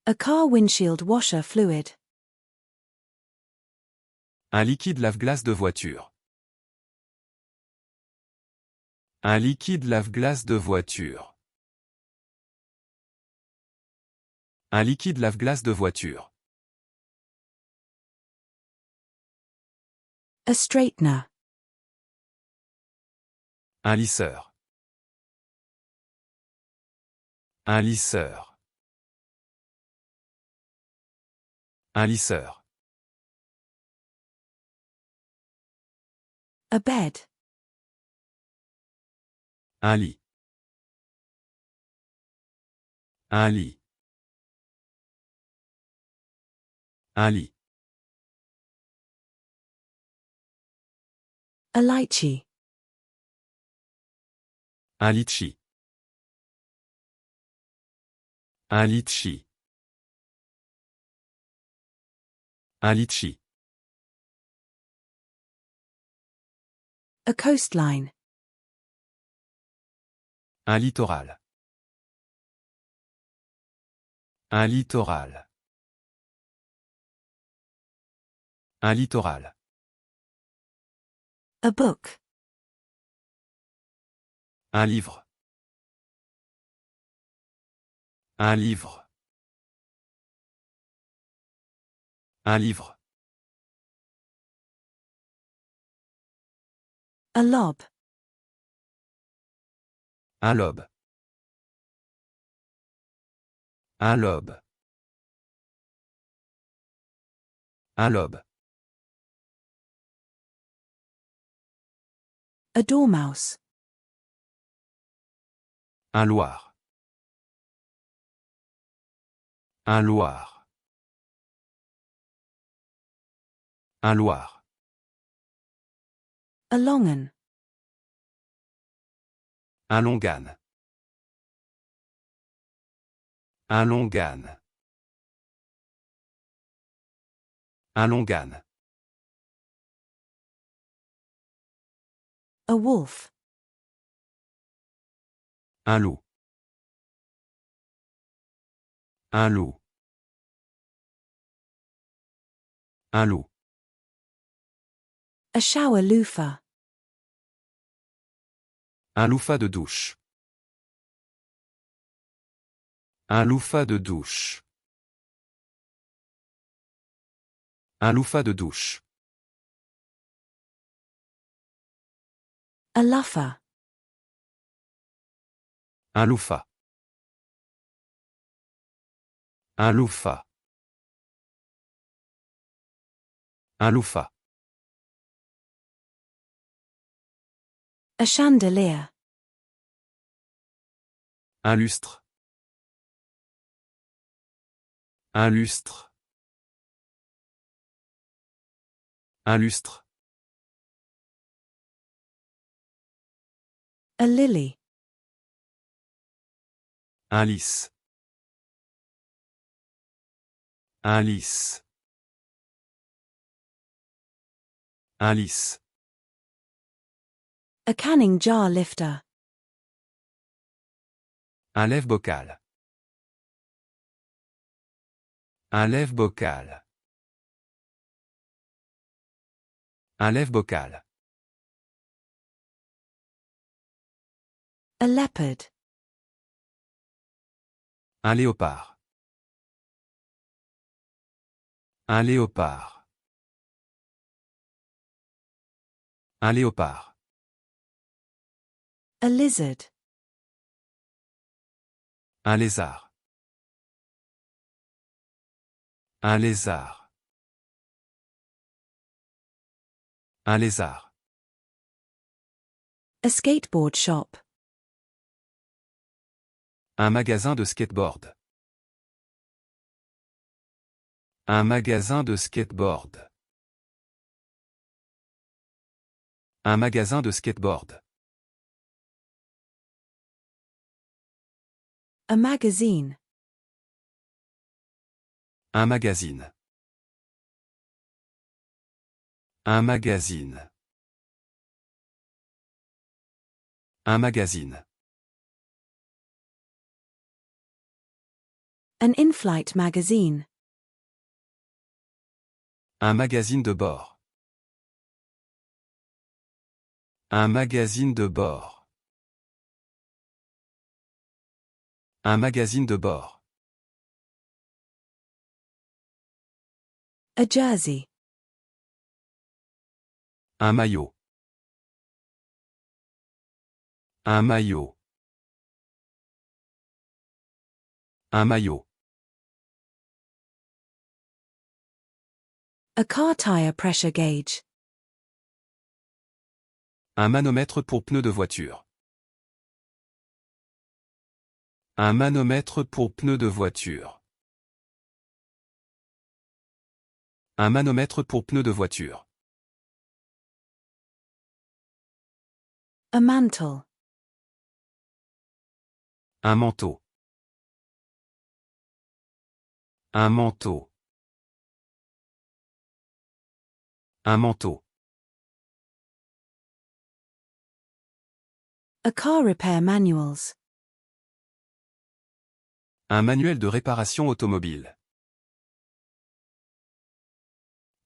A car windshield washer fluid. Un liquide lave-glace de voiture. Un liquide lave-glace de voiture. Un liquide lave-glace de voiture. A straightener. Un lisseur. Un lisseur. Un lisseur. A bed. Un lit. Un lit. Un lit. A lychee. Un litchi. Un litchi. Un litchi. A coastline. Un littoral. Un littoral. Un littoral. A book. Un livre. Un livre. Un livre. A lob. Un lobe. Un lobe. Un lobe. A dormouse. Un loir. Un loir. Un loir. A longan. Un longan. Un longan. Un longan. A wolf. Un loup. Un loup. Un loup. A shower loofah. Un loofah de douche. Un loofah de douche. Un loofah de douche. A loofah. Un loofah. Un loofah. Un loofah. A chandelier. Un lustre. Un lustre. Un lustre. A lily. Un lys. Un lys. Un lys. A canning jar lifter. Un lève-bocal. Un lève-bocal. Un lève-bocal. A leopard. Un léopard. Un léopard. Un léopard. A lizard. Un lézard. Un lézard. Un lézard. A skateboard shop. Un magasin de skateboard. Un magasin de skateboard. Un magasin de skateboard. A magazine. Un magazine. Un magazine. Un magazine. An in-flight magazine. Un magazine de bord. Un magazine de bord. Un magazine de bord. A jersey. Un maillot. Un maillot. Un maillot. A car tire pressure gauge. Un manomètre pour pneus de voiture. Un manomètre pour pneus de voiture. Un manomètre pour pneus de voiture. A mantle. Un manteau. Un manteau. Un manteau. A car repair manuals. Un manuel de réparation automobile.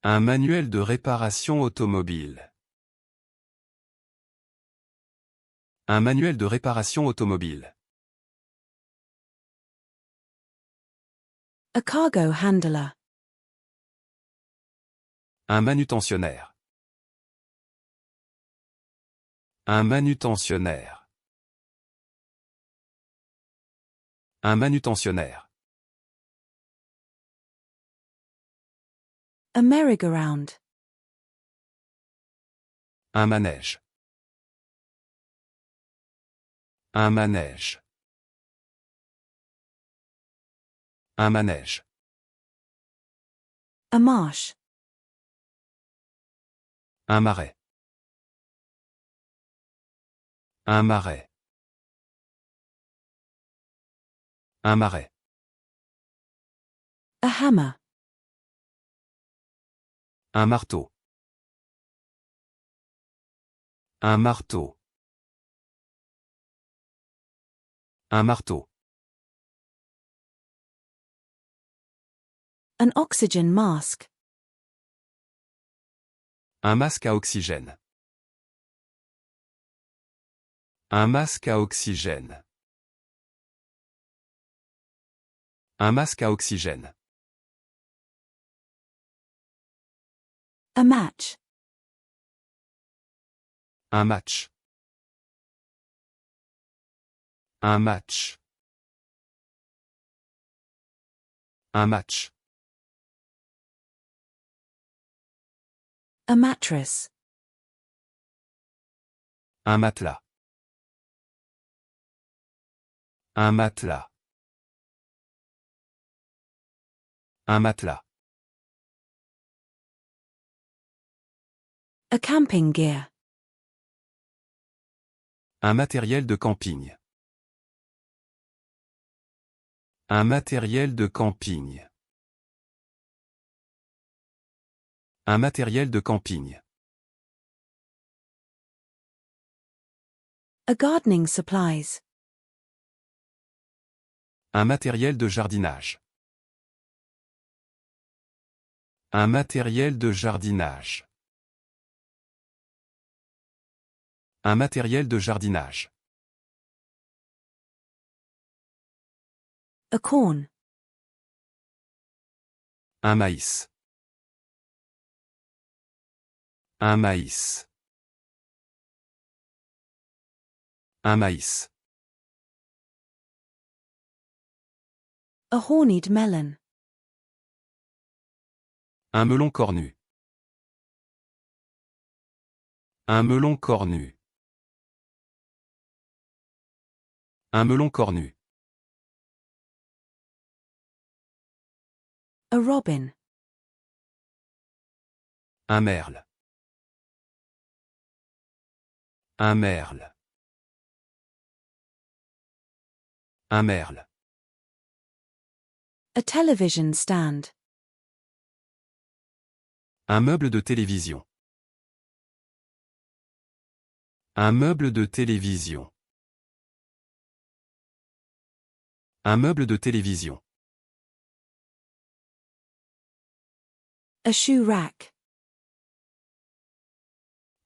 Un manuel de réparation automobile. Un manuel de réparation automobile. A cargo handler. Un manutentionnaire. Un manutentionnaire. Un manutentionnaire. A merry-go-round. Un manège. Un manège. Un manège. A marsh. Un marais. Un marais. Un marais. A hammer. Un marteau. Un marteau. Un marteau. An oxygen mask. Un masque à oxygène. Un masque à oxygène. Un masque à oxygène. A match. Un match. Un match. Un match. A mattress. Un matelas. Un matelas. Un matelas. A camping gear. Un matériel de camping. Un matériel de camping. Un matériel de camping. A gardening supplies. Un matériel de jardinage. Un matériel de jardinage. Un matériel de jardinage. A corn. Un maïs. Un maïs. Un maïs. A hornied melon. Un melon cornu. Un melon cornu. Un melon cornu. A robin. Un merle. Un merle. Un merle. A television stand. Un meuble de télévision. Un meuble de télévision. Un meuble de télévision. A shoe rack.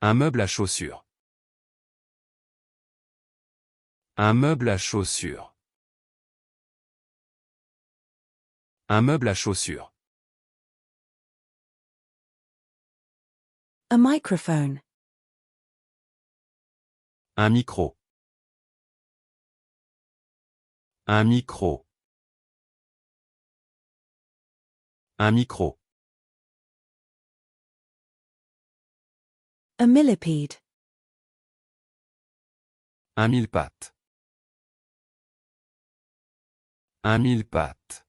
Un meuble à chaussures. Un meuble à chaussures. Un meuble à chaussures. A microphone. Un micro. Un micro. Un micro. A millipede. Un mille-pattes. Un mille-pattes.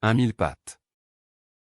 Un mille-pattes.